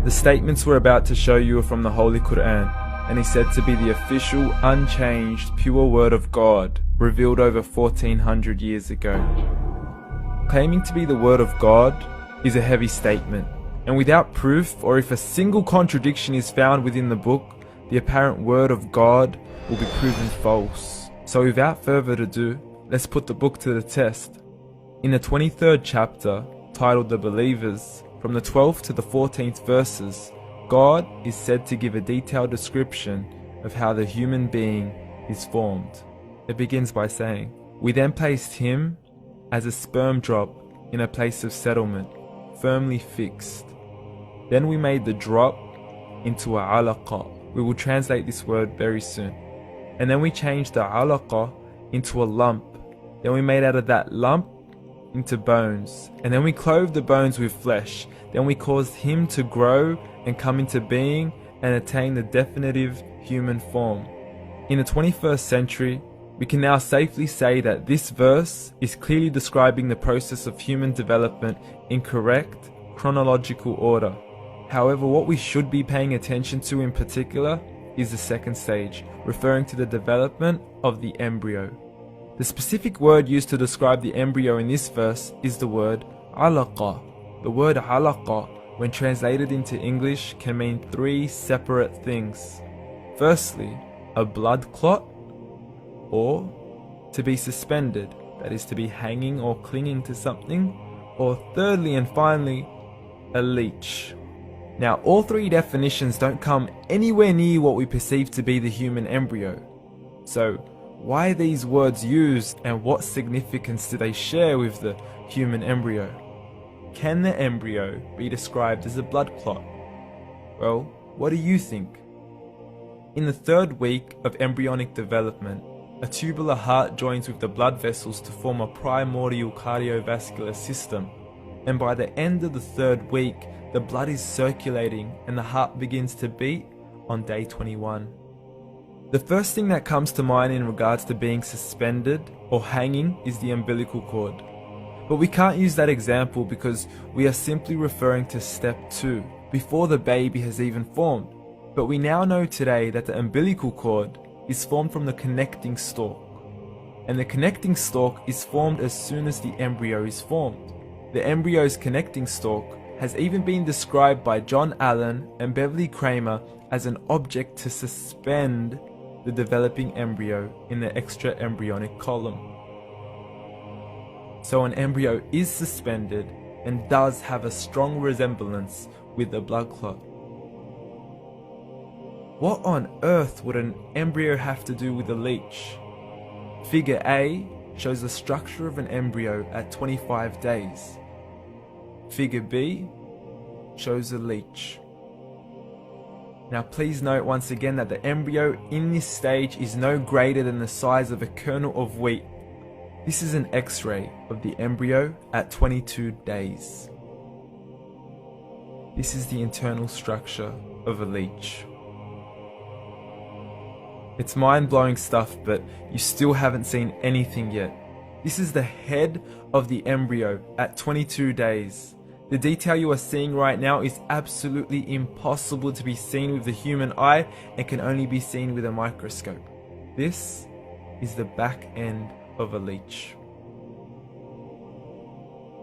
The statements we're about to show you are from the Holy Coran, and is said to be the official, unchanged, pure word of God, revealed over 1400 years ago. Claiming to be the word of God is a heavy statement, and without proof, or if a single contradiction is found within the book, the apparent word of God will be proven false. So without further ado, let's put the book to the test. In the 23rd chapter, titled The Believers, from the 12th to the 14th verses, God is said to give a detailed description of how the human being is formed. It begins by saying, "We then placed him as a sperm drop in a place of settlement, firmly fixed. Then we made the drop into a alaqa." We will translate this word very soon. "And then we changed the alaqa into a lump. Then we made out of that lump into bones. And then we clothed the bones with flesh. Then we caused him to grow and come into being and attain the definitive human form." In the 21st century, we can now safely say that this verse is clearly describing the process of human development in correct chronological order. However, what we should be paying attention to in particular is the second stage, referring to the development of the embryo. The specific word used to describe the embryo in this verse is the word alaqa. The word alaqa, when translated into English, can mean three separate things. Firstly, a blood clot, or to be suspended, that is to be hanging or clinging to something, or thirdly and finally, a leech. Now, all three definitions don't come anywhere near what we perceive to be the human embryo. So, why are these words used, and what significance do they share with the human embryo? Can the embryo be described as a blood clot? Well, what do you think? In the 3rd week of embryonic development, a tubular heart joins with the blood vessels to form a primordial cardiovascular system, and by the end of the 3rd week, the blood is circulating and the heart begins to beat on day 21. The first thing that comes to mind in regards to being suspended or hanging is the umbilical cord. But we can't use that example because we are simply referring to step 2, before the baby has even formed. But we now know today that the umbilical cord is formed from the connecting stalk. And the connecting stalk is formed as soon as the embryo is formed. The embryo's connecting stalk has even been described by John Allen and Beverly Kramer as an object to suspend the developing embryo in the extraembryonic column. So an embryo is suspended and does have a strong resemblance with a blood clot. What on earth would an embryo have to do with a leech? Figure A shows the structure of an embryo at 25 days. Figure B shows a leech. Now please note once again that the embryo in this stage is no greater than the size of a kernel of wheat. This is an X-ray of the embryo at 22 days. This is the internal structure of a leech. It's mind-blowing stuff, but you still haven't seen anything yet. This is the head of the embryo at 22 days. The detail you are seeing right now is absolutely impossible to be seen with the human eye and can only be seen with a microscope. This is the back end of a leech.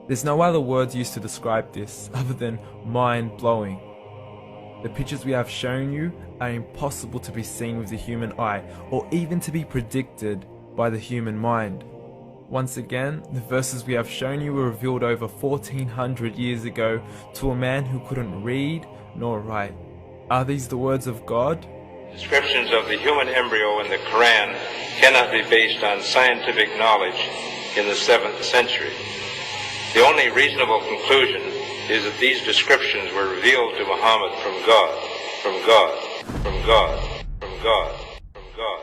There's no other words used to describe this other than mind-blowing. The pictures we have shown you are impossible to be seen with the human eye or even to be predicted by the human mind. Once again, the verses we have shown you were revealed over 1400 years ago to a man who couldn't read nor write. Are these the words of God? Descriptions of the human embryo in the Quran cannot be based on scientific knowledge in the 7th century. The only reasonable conclusion is that these descriptions were revealed to Muhammad from God, from God, from God, from God, from God.